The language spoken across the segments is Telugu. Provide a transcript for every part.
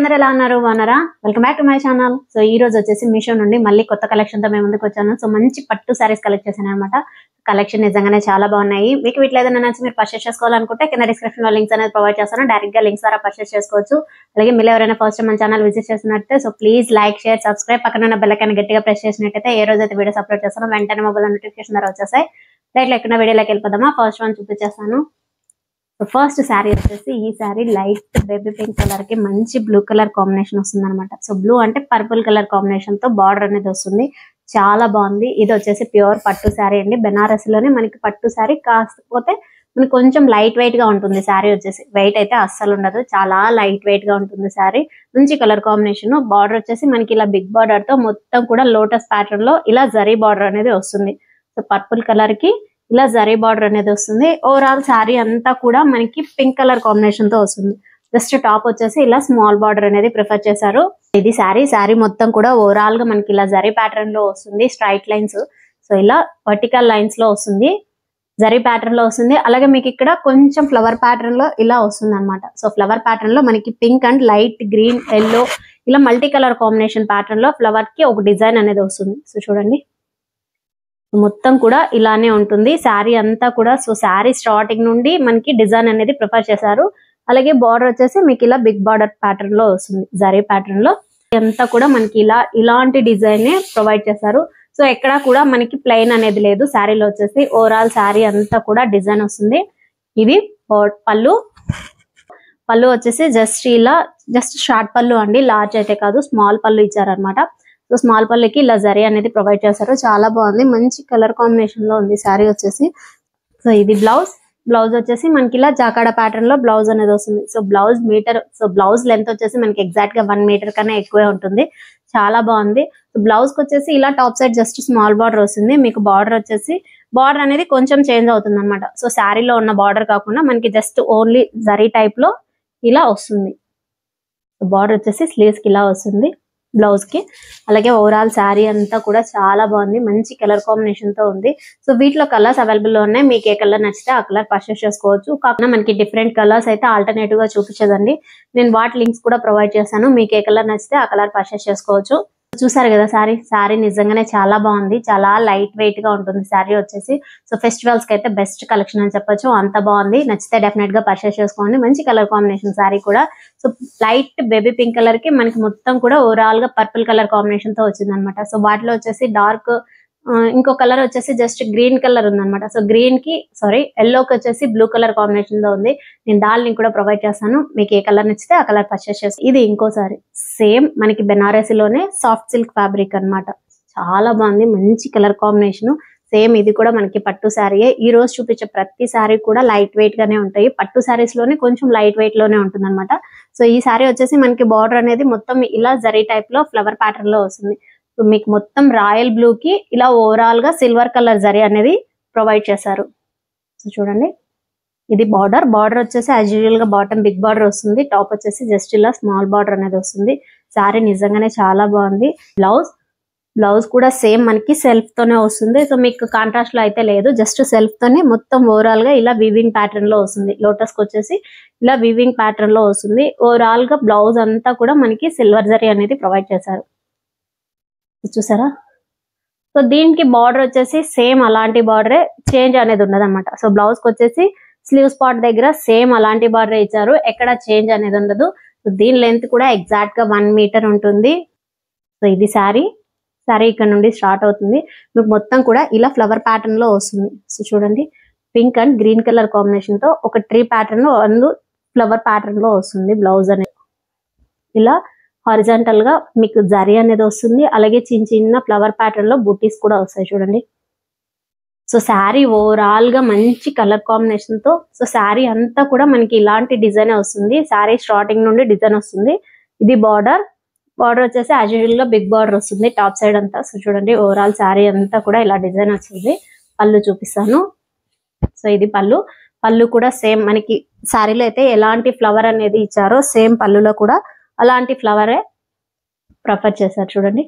అందరూ ఎలా ఉన్నారు బాగున్నారా? Welcome back to my channel. So ఈ రోజు వచ్చేసి మీషో నుండి మళ్ళీ కొత్త కలెక్షన్ తో మేము ముందుకు వచ్చాను. సో మంచి పట్టు సారీస్ కలెక్ట్ చేశాను అన్నమాట. కలెక్షన్ నిజంగానే చాలా బాగున్నాయి. మీకు వీటిలో ఏదైనా నచ్చి మీరు పర్చేస్ చేసుకోవాలనుకుంటే కింద డిస్క్రిప్షన్ లో లింక్స్ అనేది ప్రొవైడ్ చేస్తాను. డైరెక్ట్ గా లింక్స్ ద్వారా పర్చేస్ చేసుకోవచ్చు. అలాగే మీరు ఎవరైనా ఫస్ట్ టైం మన ఛానల్ విజిట్ చేసినట్టే so please like share subscribe పక్కన ఉన్న బెల్ ఐకాన్ గట్టిగా ప్రెస్ చేసినట్టయితే ఏ రోజు అయితే వీడియోస్ అప్లోడ్ చేస్తానో వెంటనే మొబైల్ నోటిఫికేషన్ ద్వారా వచ్చేస్తాయి. లైట్ లేకుండా వీడియోలోకి వెళ్ళిపోదామా? ఫస్ట్ వన్ చూపించేస్తాను. ఫస్ట్ శారీ వచ్చేసి ఈ sari light baby pink colour కి మంచి బ్లూ కలర్ కాంబినేషన్ వస్తుంది అనమాట. సో బ్లూ అంటే పర్పుల్ కలర్ కాంబినేషన్ తో బార్డర్ అనేది వస్తుంది. చాలా బాగుంది. ఇది వచ్చేసి ప్యూర్ పట్టు శారీ అండి. బెనారస్ లోనే మనకి పట్టు శారీ, కాకపోతే మనకి కొంచెం లైట్ వెయిట్ గా ఉంటుంది శారీ వచ్చేసి. వెయిట్ అయితే అస్సలు ఉండదు, చాలా లైట్ వెయిట్ గా ఉంటుంది శారీ. మంచి కలర్ కాంబినేషన్. బార్డర్ వచ్చేసి మనకి ఇలా బిగ్ బార్డర్ తో మొత్తం కూడా లోటస్ ప్యాటర్న్ లో ఇలా జరీ బార్డర్ అనేది వస్తుంది. సో పర్పుల్ కలర్ కి ఇలా జరీ బార్డర్ అనేది వస్తుంది. ఓవరాల్ శారీ అంతా కూడా మనకి పింక్ కలర్ కాంబినేషన్ తో వస్తుంది. జస్ట్ టాప్ వచ్చేసి ఇలా స్మాల్ బార్డర్ అనేది ప్రిఫర్ చేశారు. ఇది శారీ మొత్తం కూడా ఓవరాల్ గా మనకి ఇలా జరీ ప్యాటర్న్ లో వస్తుంది. స్ట్రైట్ లైన్స్, సో ఇలా వర్టికల్ లైన్స్ లో వస్తుంది, జరీ ప్యాటర్న్ లో వస్తుంది. అలాగే మీకు ఇక్కడ కొంచెం ఫ్లవర్ ప్యాటర్న్ లో ఇలా వస్తుంది అనమాట. సో ఫ్లవర్ ప్యాటర్న్ లో మనకి pink and light green yellow ఇలా మల్టీ కలర్ కాంబినేషన్ ప్యాటర్న్ లో ఫ్లవర్ కి ఒక డిజైన్ అనేది వస్తుంది. సో చూడండి మొత్తం కూడా ఇలానే ఉంటుంది శారీ అంతా కూడా. సో శారీ స్టార్టింగ్ నుండి మనకి డిజైన్ అనేది ప్రిఫర్ చేశారు. అలాగే బార్డర్ వచ్చేసి మీకు ఇలా బిగ్ బార్డర్ ప్యాటర్న్ లో వస్తుంది, జరీ ప్యాటర్న్ లో. అంతా కూడా మనకి ఇలాంటి డిజైన్ ప్రొవైడ్ చేశారు. సో ఎక్కడ కూడా మనకి ప్లెయిన్ అనేది లేదు శారీలో వచ్చేసి. ఓవరాల్ శారీ అంతా కూడా డిజైన్ వస్తుంది. ఇది పళ్ళు వచ్చేసి జస్ట్ షార్ట్ పళ్ళు అండి, లార్జ్ అయితే కాదు, స్మాల్ పళ్ళు ఇచ్చారనమాట. సో స్మాల్ పళ్ళకి ఇలా జరీ అనేది ప్రొవైడ్ చేశారు. చాలా బాగుంది, మంచి కలర్ కాంబినేషన్ లో ఉంది శారీ వచ్చేసి. సో ఇది బ్లౌజ్ వచ్చేసి మనకి ఇలా జాకాడ ప్యాటర్న్ లో బ్లౌజ్ అనేది వస్తుంది. సో బ్లౌజ్ లెంత్ వచ్చేసి మనకి ఎగ్జాక్ట్ గా 1 మీటర్ కన్నా ఎక్కువే ఉంటుంది. చాలా బాగుంది. బ్లౌజ్ కి వచ్చేసి ఇలా top side just small border వస్తుంది. మీకు బార్డర్ అనేది కొంచెం చేంజ్ అవుతుంది అనమాట. సో శారీలో ఉన్న బార్డర్ కాకుండా మనకి జస్ట్ ఓన్లీ జరీ టైప్ లో ఇలా వస్తుంది. బార్డర్ వచ్చేసి స్లీవ్స్ కి ఇలా వస్తుంది బ్లౌజ్ కి. అలాగే ఓవరాల్ శారీ అంతా కూడా చాలా బాగుంది, మంచి కలర్ కాంబినేషన్ తో ఉంది. సో వీటిలో కలర్స్ అవైలబుల్ లో ఉన్నాయి. మీకు ఏ కలర్ నచ్చితే ఆ కలర్ పర్చేస్ చేసుకోవచ్చు. కాకుండా మనకి డిఫరెంట్ కలర్స్ అయితే ఆల్టర్నేటివ్ గా చూపించదండి. నేను వాటి లింక్స్ కూడా ప్రొవైడ్ చేస్తాను. మీకు ఏ కలర్ నచ్చితే ఆ కలర్ పర్చేస్ చేసుకోవచ్చు. చూసారు కదా శారీ నిజంగానే చాలా బాగుంది, చాలా లైట్ వెయిట్ గా ఉంటుంది శారీ వచ్చేసి. సో ఫెస్టివల్స్ కి అయితే బెస్ట్ కలెక్షన్ అని చెప్పొచ్చు. అంత బాగుంది, నచ్చితే డెఫినెట్ గా పర్చేస్ చేసుకోండి. మంచి కలర్ కాంబినేషన్ శారీ కూడా. So light baby pink colour కి మనకి మొత్తం కూడా ఓవరాల్ గా పర్పుల్ కలర్ కాంబినేషన్ తో వచ్చింది అనమాట. సో వాటిలో వచ్చేసి డార్క్ ఇంకో కలర్ వచ్చేసి జస్ట్ గ్రీన్ కలర్ ఉందన్నమాట. సో ఎల్లోకి వచ్చేసి బ్లూ కలర్ కాంబినేషన్ లో ఉంది. నేను దాని లింక్ కూడా ప్రొవైడ్ చేస్తాను. మీకు ఏ కలర్ నచ్చితే ఆ కలర్ పర్చేస్ చేస్తాను. ఇది ఇంకోసారి సేమ్ మనకి బెనారసీలోనే సాఫ్ట్ సిల్క్ ఫ్యాబ్రిక్ అన్నమాట. చాలా బాగుంది, మంచి కలర్ కాంబినేషన్. సేమ్ ఇది కూడా మనకి పట్టు శారీయే. ఈ రోజు చూపించే ప్రతి శారీ కూడా లైట్ వెయిట్ గానే ఉంటాయి. పట్టు శారీస్ లోనే కొంచెం లైట్ వెయిట్ లోనే ఉంటుంది అనమాట. సో ఈ శారీ వచ్చేసి మనకి బార్డర్ అనేది మొత్తం ఇలా జరీ టైప్ లో ఫ్లవర్ ప్యాటర్న్ లో వస్తుంది. సో మీకు మొత్తం రాయల్ బ్లూ కి ఇలా ఓవరాల్ గా సిల్వర్ కలర్ జరీ అనేది ప్రొవైడ్ చేశారు. సో చూడండి ఇది బార్డర్ వచ్చేసి యాజ్ యూజువల్ గా బాటమ్ బిగ్ బార్డర్ వస్తుంది. టాప్ వచ్చేసి జస్ట్ ఇలా స్మాల్ బార్డర్ అనేది వస్తుంది. శారీ నిజంగానే చాలా బాగుంది. బ్లౌజ్ కూడా సేమ్ మనకి సెల్ఫ్ తోనే వస్తుంది. సో మీకు కాంట్రాస్ట్ లో అయితే లేదు, జస్ట్ సెల్ఫ్ తోనే మొత్తం ఓవరాల్ గా ఇలా వీవింగ్ ప్యాటర్న్ లో వస్తుంది. లోటస్ కి వచ్చేసి ఇలా వీవింగ్ ప్యాటర్న్ లో వస్తుంది. ఓవరాల్ గా బ్లౌజ్ అంతా కూడా మనకి సిల్వర్ జరీ అనేది ప్రొవైడ్ చేశారు. చూసారా? సో దీనికి బార్డర్ వచ్చేసి సేమ్ అలాంటి బార్డరే, చేంజ్ అనేది ఉండదు అనమాట. సో బ్లౌజ్ కి వచ్చేసి స్లీవ్ స్పాట్ దగ్గర సేమ్ అలాంటి బార్డర్ ఇచ్చారు, ఎక్కడ చేంజ్ అనేది ఉండదు. సో దీని లెంత్ కూడా ఎగ్జాక్ట్ గా 1 మీటర్ ఉంటుంది. సో ఇది శారీ ఇక్కడ నుండి స్టార్ట్ అవుతుంది. మీకు మొత్తం కూడా ఇలా ఫ్లవర్ ప్యాటర్న్ లో వస్తుంది. సో చూడండి pink and green colour combination తో ఒక ట్రీ ప్యాటర్న్ ఫ్లవర్ ప్యాటర్న్ లో వస్తుంది. బ్లౌజ్ అనేది ఇలా హారిజాంటల్ గా మీకు జరీ అనేది వస్తుంది. అలాగే చిన్న ఫ్లవర్ ప్యాటర్న్ లో బూటీస్ కూడా వస్తాయి చూడండి. సో శారీ ఓవరాల్ గా మంచి కలర్ కాంబినేషన్ తో, సో శారీ అంతా కూడా మనకి ఇలాంటి డిజైన్ వస్తుంది. శారీ స్టార్టింగ్ నుండి డిజైన్ వస్తుంది. ఇది బార్డర్ వచ్చేసి యాజ్ యూజువల్ గా బిగ్ బార్డర్ వస్తుంది టాప్ సైడ్ అంతా. సో చూడండి ఓవరాల్ శారీ అంతా కూడా ఇలా డిజైన్ వచ్చింది. పళ్ళు చూపిస్తాను. సో ఇది పళ్ళు కూడా సేమ్ మనకి శారీలో అయితే ఎలాంటి ఫ్లవర్ అనేది ఇచ్చారో సేమ్ పళ్ళులో కూడా అలాంటి ఫ్లవరే ప్రిఫర్ చేశారు చూడండి.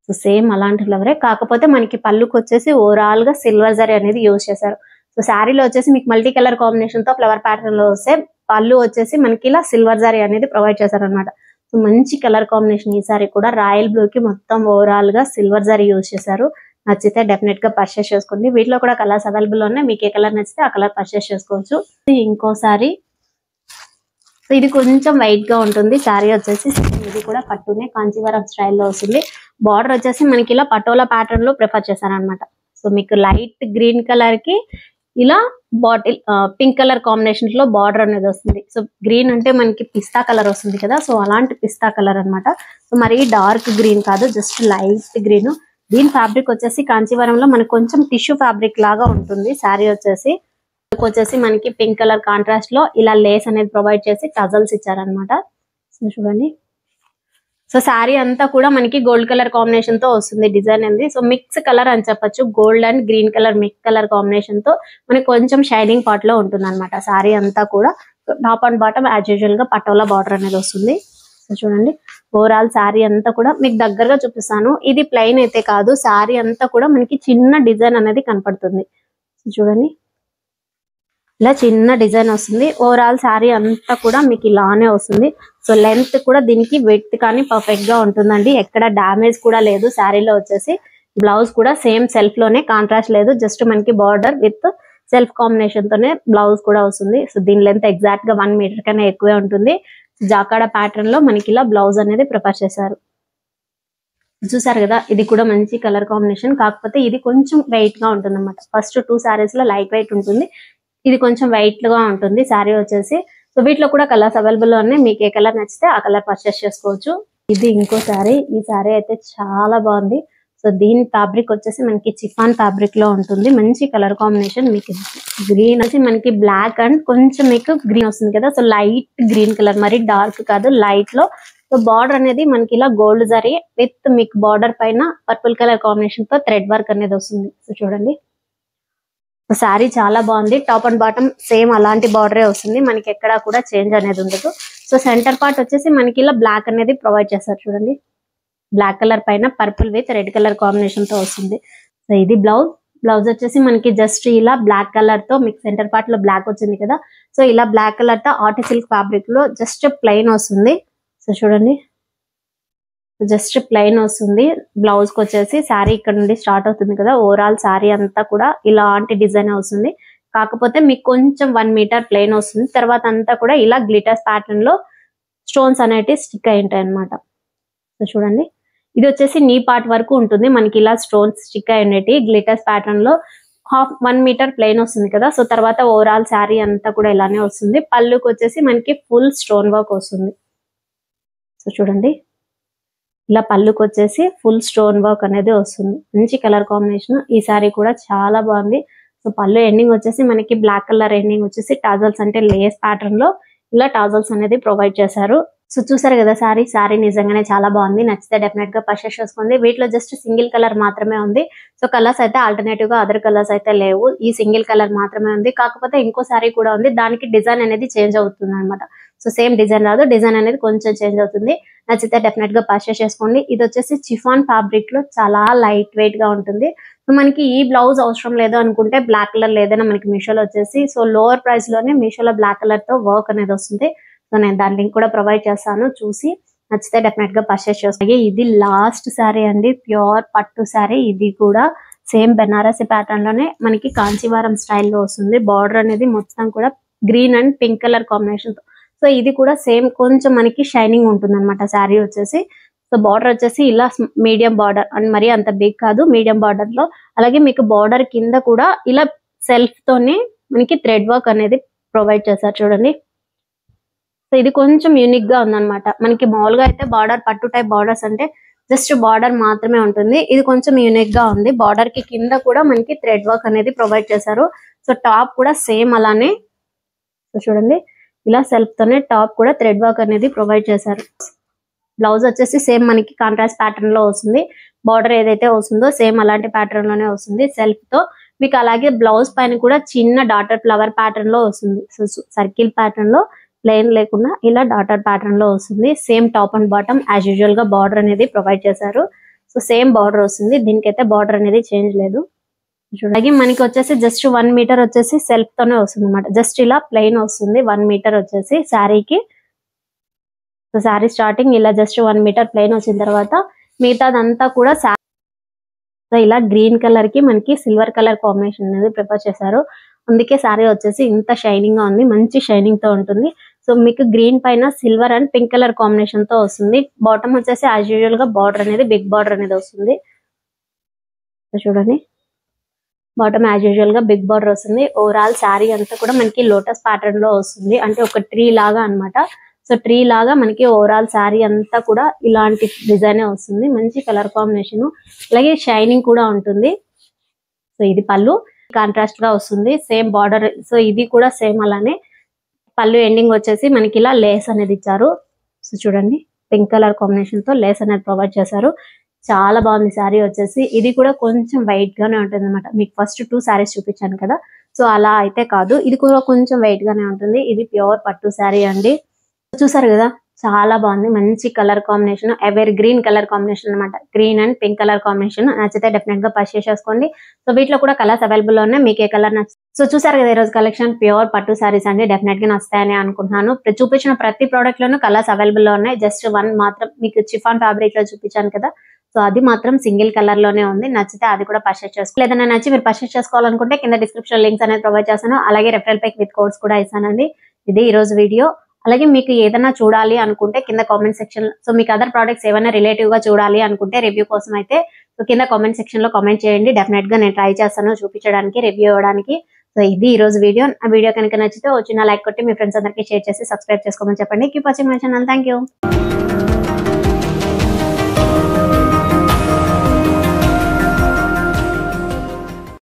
సో సేమ్ అలాంటి ఫ్లవరే, కాకపోతే మనకి పళ్ళుకి వచ్చేసి ఓవరాల్ గా సిల్వర్ జరీ అనేది యూజ్ చేశారు. సో శారీలో వచ్చేసి మీకు మల్టీ కలర్ కాంబినేషన్ తో ఫ్లవర్ ప్యాటర్న్ లో వస్తే పళ్ళు వచ్చేసి మనకి ఇలా సిల్వర్ జరీ అనేది ప్రొవైడ్ చేశారనమాట. సో మంచి కలర్ కాంబినేషన్. ఈ సారీ కూడా రాయల్ బ్లూ కి మొత్తం ఓవరాల్ గా సిల్వర్ జరీ యూజ్ చేశారు. నచ్చితే డెఫినెట్ గా పర్చేస్ చేసుకోండి. వీటిలో కూడా కలర్స్ అవైలబుల్ ఉన్నాయి. మీకు ఏ కలర్ నచ్చితే ఆ కలర్ పర్చేస్ చేసుకోవచ్చు. ఇంకోసారి ఇది కొంచెం వైట్ గా ఉంటుంది. శారీ వచ్చేసి ఇది కూడా పట్టునే కాంచీవరం స్టైల్లో వస్తుంది. బార్డర్ వచ్చేసి మనకి ఇలా పటోలా ప్యాటర్న్ లో ప్రిఫర్ చేశారనమాట. సో మీకు లైట్ గ్రీన్ కలర్ కి ఇలా బాటిల్ పింక్ కలర్ కాంబినేషన్ లో బార్డర్ అనేది వస్తుంది. సో గ్రీన్ అంటే మనకి పిస్తా కలర్ వస్తుంది కదా, సో అలాంటి పిస్తా కలర్ అనమాట. సో మరి డార్క్ గ్రీన్ కాదు, జస్ట్ లైట్ గ్రీన్. దీని ఫ్యాబ్రిక్ వచ్చేసి కాంచీవరంలో మనకి కొంచెం టిష్యూ ఫ్యాబ్రిక్ లాగా ఉంటుంది. శారీ వచ్చేసి మనకి పింక్ కలర్ కాంట్రాస్ట్ లో ఇలా లేస్ అనేది ప్రొవైడ్ చేసి టజల్స్ ఇచ్చారనమాట. సో చూడండి. సో శారీ అంతా కూడా మనకి గోల్డ్ కలర్ కాంబినేషన్ తో వస్తుంది డిజైన్ అనేది. సో మిక్స్ కలర్ అని చెప్పొచ్చు. Gold and green colour mix colour combination తో మనకి కొంచెం షైనింగ్ పార్ట్ లో ఉంటుంది అనమాట. శారీ అంతా కూడా top and bottom as usual గా పటోలా బార్డర్ అనేది వస్తుంది. సో చూడండి, ఓవరాల్ శారీ అంతా కూడా మీకు దగ్గరగా చూపిస్తాను. ఇది ప్లెయిన్ అయితే కాదు, శారీ అంతా కూడా మనకి చిన్న డిజైన్ అనేది కనపడుతుంది. సో చూడండి, ఇలా చిన్న డిజైన్ వస్తుంది. ఓవరాల్ శారీ అంతా కూడా మీకు ఇలానే వస్తుంది. సో లెంత్ కూడా దీనికి విడ్త్ కానీ పర్ఫెక్ట్ గా ఉంటుందండి. ఎక్కడ డామేజ్ కూడా లేదు. శారీలో వచ్చేసి బ్లౌజ్ కూడా సేమ్ సెల్ఫ్ లోనే, కాంట్రాస్ట్ లేదు. జస్ట్ మనకి బార్డర్ విత్ సెల్ఫ్ కాంబినేషన్ తోనే బ్లౌజ్ కూడా వస్తుంది. సో దీని లెంత్ ఎగ్జాక్ట్ గా 1 మీటర్ కన్నా ఎక్కువే ఉంటుంది. జాకాడ ప్యాటర్న్ లో మనకి ఇలా బ్లౌజ్ అనేది ప్రిపేర్ చేశారు. చూసారు కదా, ఇది కూడా మంచి కలర్ కాంబినేషన్. కాకపోతే ఇది కొంచెం వెయిట్ గా ఉంటుంది అనమాట. ఫస్ట్ 2 సారీస్ లో లైట్ వెయిట్ ఉంటుంది, ఇది కొంచెం వైట్ గా ఉంటుంది శారీ వచ్చేసి. సో వీటిలో కూడా కలర్స్ అవైలబుల్ ఉన్నాయి. మీకు ఏ కలర్ నచ్చితే ఆ కలర్ పర్చేస్ చేసుకోవచ్చు. ఇది ఇంకో శారీ. ఈ శారీ అయితే చాలా బాగుంది. సో దీని ఫ్యాబ్రిక్ వచ్చేసి మనకి చిఫాన్ ఫ్యాబ్రిక్ లో ఉంటుంది. మంచి కలర్ కాంబినేషన్. మీకు గ్రీన్ వచ్చి మనకి బ్లాక్ అండ్ కొంచెం మీకు గ్రీన్ వస్తుంది కదా, సో లైట్ గ్రీన్ కలర్, మరి డార్క్ కాదు, లైట్ లో. సో బార్డర్ అనేది మనకి ఇలా గోల్డ్ జరీ విత్ మీకు బార్డర్ పైన పర్పుల్ కలర్ కాంబినేషన్ తో థ్రెడ్ వర్క్ అనేది వస్తుంది. సో చూడండి, శారీ చాలా బాగుంది. టాప్ అండ్ బాటమ్ సేమ్ అలాంటి బార్డరే వస్తుంది. మనకి ఎక్కడా కూడా చేంజ్ అనేది ఉండదు. సో సెంటర్ పార్ట్ వచ్చేసి మనకి ఇలా బ్లాక్ అనేది ప్రొవైడ్ చేస్తారు. చూడండి, బ్లాక్ కలర్ పైన purple with red colour combination తో వస్తుంది. సో ఇది బ్లౌజ్ వచ్చేసి మనకి జస్ట్ ఇలా బ్లాక్ కలర్ తో, మీకు సెంటర్ పార్ట్ లో బ్లాక్ వచ్చింది కదా, సో ఇలా బ్లాక్ కలర్ తో ఆర్టి సిల్క్ ఫ్యాబ్రిక్ లో జస్ట్ ప్లెయిన్ వస్తుంది. సో చూడండి, జస్ట్ ప్లెయిన్ వస్తుంది. బ్లౌజ్ కి వచ్చేసి శారీ ఇక్కడ నుండి స్టార్ట్ అవుతుంది కదా, ఓవరాల్ శారీ అంతా కూడా ఇలాంటి డిజైన్ వస్తుంది. కాకపోతే మీకు కొంచెం 1 మీటర్ ప్లెయిన్ వస్తుంది. తర్వాత అంతా కూడా ఇలా గ్లిటర్స్ ప్యాటర్న్ లో స్టోన్స్ అనేవి స్టిక్ అయి ఉంటాయి అనమాట. సో చూడండి, ఇది వచ్చేసి నీ పార్ట్ వరకు ఉంటుంది. మనకి ఇలా స్టోన్స్ స్టిక్ అయి ఉండేటి గ్లిటర్స్ ప్యాటర్న్ లో 1 మీటర్ ప్లెయిన్ వస్తుంది కదా. సో తర్వాత ఓవరాల్ శారీ అంతా కూడా ఇలానే వస్తుంది. పళ్ళుకి వచ్చేసి మనకి ఫుల్ స్టోన్ వర్క్ వస్తుంది. సో చూడండి, ఇలా పళ్ళుకి వచ్చేసి ఫుల్ స్టోన్ వర్క్ అనేది వస్తుంది. మంచి కలర్ కాంబినేషన్. ఈ సారీ కూడా చాలా బాగుంది. సో పళ్ళు ఎండింగ్ వచ్చేసి మనకి బ్లాక్ కలర్ ఎండింగ్ వచ్చేసి టాజల్స్ అంటే లేస్ ప్యాటర్న్ లో ఇలా టాజల్స్ అనేది ప్రొవైడ్ చేశారు. సో చూసారు కదా, శారీ నిజంగానే చాలా బాగుంది. నచ్చితే డెఫినెట్ గా పర్చేస్ చేసుకోండి. వీటిలో జస్ట్ సింగిల్ కలర్ మాత్రమే ఉంది. సో కలర్స్ అయితే ఆల్టర్నేటివ్ గా అదర్ కలర్స్ అయితే లేవు. ఈ సింగిల్ కలర్ మాత్రమే ఉంది. కాకపోతే ఇంకో శారీ కూడా ఉంది, దానికి డిజైన్ అనేది చేంజ్ అవుతుంది అనమాట. సో సేమ్ డిజైన్ రాదు, డిజైన్ అనేది కొంచెం చేంజ్ అవుతుంది. నచ్చితే డెఫినెట్ గా పర్చేస్ చేసుకోండి. ఇది వచ్చేసి చిఫాన్ ఫ్యాబ్రిక్ లో చాలా లైట్ వెయిట్ గా ఉంటుంది. సో మనకి ఈ బ్లౌజ్ అవసరం లేదు అనుకుంటే బ్లాక్ కలర్ లేదైనా మనకి మీషోలో వచ్చేసి సో లోవర్ ప్రైస్ లోనే మీషోలో బ్లాక్ కలర్ తో వర్క్ అనేది వస్తుంది. సో నేను దాని లింక్ కూడా ప్రొవైడ్ చేస్తాను, చూసి నచ్చితే డెఫినెట్ గా పర్చేస్ చేసుకోండి. ఇది లాస్ట్ శారీ అండి, ప్యూర్ పట్టు శారీ. ఇది కూడా సేమ్ బెనారసి ప్యాటర్న్ లోనే మనకి కాంచీవరం స్టైల్లో వస్తుంది. బార్డర్ అనేది మొత్తం కూడా green and pink colour combination తో. సో ఇది కూడా సేమ్ కొంచెం మనకి షైనింగ్ ఉంటుంది అనమాట శారీ వచ్చేసి. సో బార్డర్ వచ్చేసి ఇలా మీడియం బార్డర్ అండ్ మరి అంత బిగ్ కాదు, మీడియం బార్డర్ లో. అలాగే మీకు బార్డర్ కింద కూడా ఇలా సెల్ఫ్ తోనే మనకి థ్రెడ్ వర్క్ అనేది ప్రొవైడ్ చేశారు. చూడండి, సో ఇది కొంచెం యూనిక్ గా ఉందన్నమాట. మనకి మామూలుగా అయితే బార్డర్ పట్టు టైప్ బార్డర్స్ అంటే జస్ట్ బార్డర్ మాత్రమే ఉంటుంది. ఇది కొంచెం యూనిక్ గా ఉంది. బార్డర్ కి కింద కూడా మనకి థ్రెడ్ వర్క్ అనేది ప్రొవైడ్ చేశారు. సో టాప్ కూడా సేమ్ అలానే. సో చూడండి, ఇలా సెల్ఫ్ తోనే టాప్ కూడా థ్రెడ్ వర్క్ అనేది ప్రొవైడ్ చేశారు. బ్లౌజ్ వచ్చేసి సేమ్ మనకి కాంట్రాస్ట్ ప్యాటర్న్ లో వస్తుంది. బార్డర్ ఏదైతే వస్తుందో సేమ్ అలాంటి ప్యాటర్న్ లోనే వస్తుంది సెల్ఫ్ తో. మీకు అలాగే బ్లౌజ్ పైన కూడా చిన్న డాటర్ ఫ్లవర్ ప్యాటర్న్ లో వస్తుంది. సో సర్కిల్ ప్యాటర్న్ లో, ప్లెయిన్ లేకుండా ఇలా డాటర్ ప్యాటర్న్ లో వస్తుంది. Same top and bottom as usual గా బార్డర్ అనేది ప్రొవైడ్ చేశారు. సో సేమ్ బార్డర్ వస్తుంది, దీనికైతే బార్డర్ అనేది చేంజ్ లేదు. అలాగే మనకి వచ్చేసి జస్ట్ 1 మీటర్ వచ్చేసి సెల్ఫ్ తోనే వస్తుంది అనమాట. జస్ట్ ఇలా ప్లెయిన్ వస్తుంది 1 మీటర్ వచ్చేసి శారీకి. సో శారీ స్టార్టింగ్ ఇలా జస్ట్ 1 మీటర్ ప్లెయిన్ వచ్చిన తర్వాత మిగతాదంతా కూడా సో ఇలా గ్రీన్ కలర్ కి మనకి సిల్వర్ కలర్ కాంబినేషన్ అనేది ప్రిఫర్ చేశారు. అందుకే శారీ వచ్చేసి ఇంత షైనింగ్ గా ఉంది, మంచి షైనింగ్ తో ఉంటుంది. సో మీకు గ్రీన్ పైన silver and pink colour combination తో వస్తుంది. బాటమ్ వచ్చేసి యాజ్ యూజువల్ గా బార్డర్ అనేది బిగ్ బార్డర్ అనేది వస్తుంది. చూడండి బాటమ్ యాజ్ యూజువల్ గా బిగ్ బార్డర్ వస్తుంది. ఓవరాల్ శారీ అంతా కూడా మనకి లోటస్ ప్యాటర్న్ లో వస్తుంది, అంటే ఒక ట్రీ లాగా అన్నమాట. సో ట్రీ లాగా మనకి ఓవరాల్ శారీ అంతా కూడా ఇలాంటి డిజైన్ వస్తుంది. మంచి కలర్ కాంబినేషన్, అలాగే షైనింగ్ కూడా ఉంటుంది. సో ఇది పళ్ళు కాంట్రాస్ట్ గా వస్తుంది, సేమ్ బార్డర్. సో ఇది కూడా సేమ్ అలానే పళ్ళు ఎండింగ్ వచ్చేసి మనకి ఇలా లేస్ అనేది ఇచ్చారు. సో చూడండి పింక్ కలర్ కాంబినేషన్ తో లేస్ అనేది ప్రొవైడ్ చేశారు. చాలా బాగుంది శారీ వచ్చేసి. ఇది కూడా కొంచెం వైట్ గానే ఉంటుంది అనమాట. మీకు ఫస్ట్ 2 శారీస్ చూపించాను కదా, సో అలా అయితే కాదు, ఇది కూడా కొంచెం వైట్ గానే ఉంటుంది. ఇది ప్యూర్ పట్టు శారీ అండి. చూసారు కదా చాలా బాగుంది, మంచి colour combination, evergreen colour combination అనమాట. Green and pink colour combination. నచ్చితే డెఫినెట్ గా పర్చేస్ చేసుకోండి. సో వీటిలో కూడా కలర్స్ అవైలబుల్ లో ఉన్నాయి, మీకు ఏ కలర్ నచ్చింది. సో చూసారు కదా ఈ రోజు కలెక్షన్ ప్యూర్ పట్టు సారీస్ అండి. డెఫినెట్ గా నచ్చుతాయని అనుకుంటున్నాను. చూపించిన ప్రతి ప్రోడక్ట్ లోనూ కలర్స్ అవైలబుల్ లో ఉన్నాయి. జస్ట్ 1 మాత్రం మీకు చిఫాన్ ఫ్యాబ్రిక్ లో చూపించాను కదా, సో అది మాత్రం సింగిల్ కలర్ లోనే ఉంది. నచ్చితే అది కూడా పర్చేస్ చేసుకోవాలి. ఏదైనా నచ్చి మీరు పర్చేస్ చేసుకోవాలనుకుంటే కింద డిస్క్రిప్షన్ లింక్స్ అనేది ప్రొవైడ్ చేస్తాను. అలాగే రెఫరల్ ప్యాక్ విత్ కోడ్స్ కూడా ఇస్తానండి. ఇది ఈ రోజు వీడియో. అలాగే మీకు ఏదైనా చూడాలి అనుకుంటే కింద కామెంట్ సెక్షన్, సో మీకు అదర్ ప్రోడక్ట్స్ ఏమైనా రిలేటివ్ గా చూడాలి అనుకుంటే రివ్యూ కోసం అయితే సో కింద కామెంట్ సెక్షన్ లో కామెంట్ చేయండి. డెఫినెట్ గా నేను ట్రై చేస్తాను చూపించడానికి, రివ్యూ ఇవ్వడానికి. సో ఇది ఈ రోజు వీడియో. ఆ వీడియో కనుక నచ్చితే వచ్చిన లైక్ కొట్టి మీ ఫ్రెండ్స్ అందరికీ షేర్ చేసి సబ్స్క్రైబ్ చేసుకోమని చెప్పండి. Keep watching my channel. Thank you.